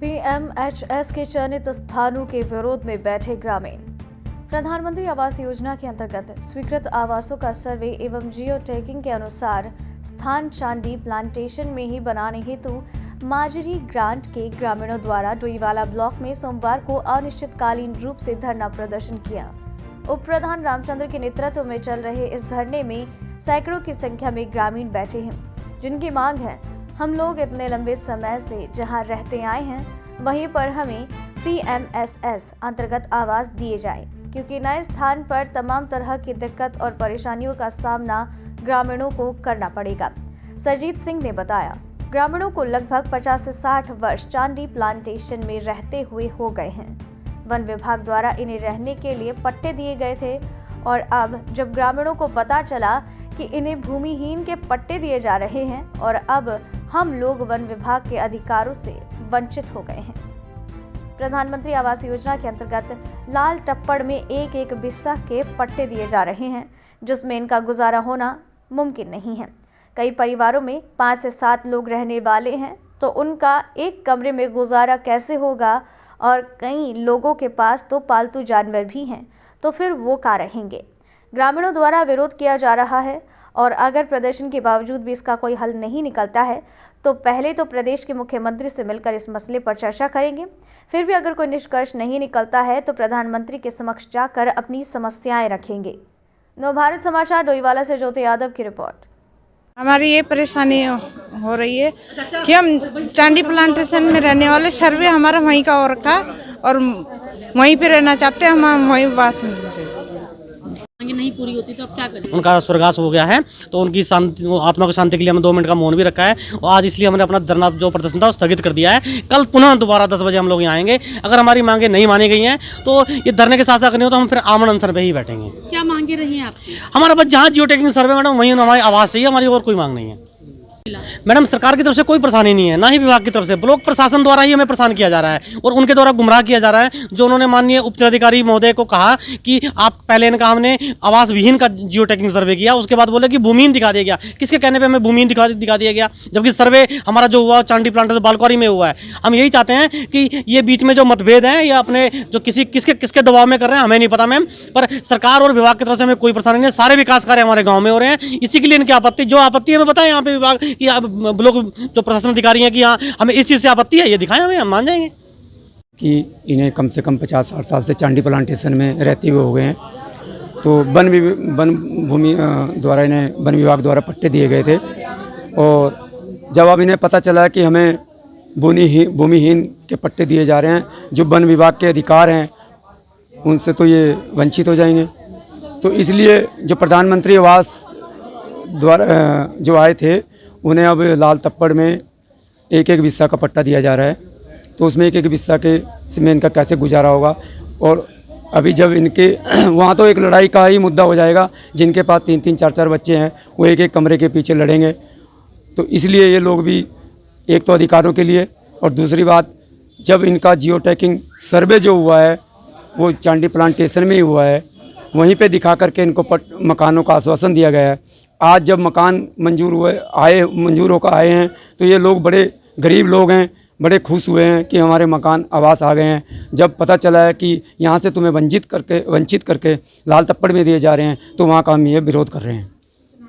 पीएमएचएस के चयनित स्थानों के विरोध में बैठे ग्रामीण। प्रधानमंत्री आवास योजना के अंतर्गत स्वीकृत आवासों का सर्वे एवं जियो टैगिंग के अनुसार स्थान चांडी प्लांटेशन में ही बनाने हेतु माजरी ग्रांट के ग्रामीणों द्वारा डोईवाला ब्लॉक में सोमवार को अनिश्चितकालीन रूप से धरना प्रदर्शन किया। उप प्रधान रामचंद्र के नेतृत्व में चल रहे इस धरने में सैकड़ों की संख्या में ग्रामीण बैठे हैं, जिनकी मांग है, हम लोग इतने लंबे समय से जहां रहते आए हैं वहीं पर हमें पीएमएचएस अंतर्गत आवास दिए जाए, क्योंकि नए स्थान पर तमाम तरह की दिक्कत और परेशानियों का सामना ग्रामीणों को करना पड़ेगा। सरजीत सिंह ने बताया, ग्रामीणों को लगभग 50 से 60 वर्ष चांडी प्लांटेशन में रहते हुए हो गए हैं। वन विभाग द्वारा इन्हें रहने के लिए पट्टे दिए गए थे और अब जब ग्रामीणों को पता चला कि इन्हें भूमिहीन के पट्टे दिए जा रहे हैं और अब हम लोग वन विभाग के अधिकारों से वंचित हो गए हैं। प्रधानमंत्री आवास योजना के अंतर्गत लाल टप्पड़ में एक एक बिस्सा के पट्टे दिए जा रहे हैं, जिसमें इनका गुजारा होना मुमकिन नहीं है। कई परिवारों में 5 से 7 लोग रहने वाले हैं, तो उनका एक कमरे में गुजारा कैसे होगा, और कई लोगों के पास तो पालतू जानवर भी हैं, तो फिर वो कहाँ रहेंगे। ग्रामीणों द्वारा विरोध किया जा रहा है और अगर प्रदर्शन के बावजूद भी इसका कोई हल नहीं निकलता है तो पहले तो प्रदेश के मुख्यमंत्री से मिलकर इस मसले पर चर्चा करेंगे। फिर भी अगर कोई निष्कर्ष नहीं निकलता है तो प्रधानमंत्री के समक्ष जाकर अपनी समस्याएं रखेंगे। नवभारत समाचार डोईवाला से ज्योति यादव की रिपोर्ट। हमारी ये परेशानी हो रही है कि हम चांडी प्लांटेशन में रहने वाले, सर्वे हमारा वहीं का हो रखा और वहीं पे रहना चाहते हैं, हम वहीं वास में नहीं पूरी होती तो अब क्या करें। उनका स्वर्गवास हो गया है, तो उनकी शांति, आत्मा की शांति के लिए हमने 2 मिनट का मौन भी रखा है और आज इसलिए हमने अपना धरना जो प्रदर्शन था वो स्थगित कर दिया है। कल पुनः दोबारा 10 बजे हम लोग यहाँ आएंगे। अगर हमारी मांगे नहीं मानी गई हैं तो ये धरने के साथ साथ नहीं हो तो हम फिर आमरण अनशन पे ही बैठेंगे। क्या मांगे रही हैं आपकी? हमारा बस जहाँ जियो टैगिंग सर्वे मैडम वहीं हमारी आवाज़ चाहिए, हमारी और कोई मांग नहीं है। मैडम सरकार की तरफ से कोई परेशानी नहीं है, ना ही विभाग की तरफ से, ब्लॉक प्रशासन द्वारा ही हमें परेशान किया जा रहा है और उनके द्वारा गुमराह किया जा रहा है। जो उन्होंने माननीय उपजिलाधिकारी महोदय को कहा कि आप पहले इनका हमने आवास विहीन का जियो टैगिंग सर्वे किया, उसके बाद बोले कि भूमिहीन दिखा दिया गया। किसके कहने पे हमें भूमिहीन दिखा दिया गया, जबकि सर्वे हमारा जो हुआ चांडी प्लांटेशन बालकौरी में हुआ है। हम यही चाहते हैं कि ये बीच में जो मतभेद हैं या अपने जो किसके दबाव में कर रहे हैं हमें नहीं पता मैम, पर सरकार और विभाग की तरफ से हमें कोई परेशानी नहीं। सारे विकास कार्य हमारे गाँव में हो रहे हैं, इसी के लिए इनकी आपत्ति, जो आपत्ति हमें बताएं यहाँ पे विभाग की, ब्लॉक जो प्रशासन अधिकारी हैं कि हाँ हमें इस चीज़ से आपत्ति है, ये दिखाएं हमें, हम मान जाएंगे। कि इन्हें कम से कम 50-60 साल से चांडी प्लांटेशन में रहते हुए हो गए हैं, तो वन भूमि द्वारा इन्हें वन विभाग द्वारा पट्टे दिए गए थे और जब अब इन्हें पता चला कि हमें भूमिहीन के पट्टे दिए जा रहे हैं, जो वन विभाग के अधिकार हैं उनसे तो ये वंचित हो जाएंगे। तो इसलिए जो प्रधानमंत्री आवास द्वारा जो आए थे उन्हें अब लाल टप्पड़ में एक एक बिस्सा का पट्टा दिया जा रहा है, तो उसमें एक एक बिस्सा के में इनका कैसे गुजारा होगा। और अभी जब इनके वहाँ तो एक लड़ाई का ही मुद्दा हो जाएगा, जिनके पास 3-3, 4-4 बच्चे हैं वो एक एक कमरे के पीछे लड़ेंगे। तो इसलिए ये लोग भी एक तो अधिकारों के लिए, और दूसरी बात जब इनका जियो टैगिंग सर्वे जो हुआ है वो चांडी प्लांटेशन में ही हुआ है, वहीं पे दिखा करके इनको मकानों का आश्वासन दिया गया है। आज जब मकान मंजूर होकर आए हैं तो ये लोग बड़े गरीब लोग हैं, बड़े खुश हुए हैं कि हमारे मकान आवास आ गए हैं। जब पता चला है कि यहाँ से तुम्हें वंचित करके लाल टप्पड़ में दिए जा रहे हैं तो वहाँ का हम ये विरोध कर रहे हैं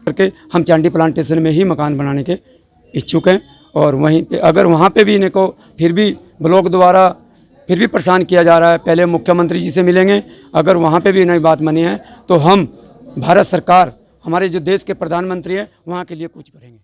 करके हम चांडी प्लांटेशन में ही मकान बनाने के इच्छुक हैं। और वहीं पे अगर वहाँ पे भी इनको फिर भी ब्लॉक द्वारा फिर भी परेशान किया जा रहा है, पहले मुख्यमंत्री जी से मिलेंगे। अगर वहाँ पे भी नहीं बात मानी है तो हम भारत सरकार, हमारे जो देश के प्रधानमंत्री हैं, वहाँ के लिए कुछ करेंगे।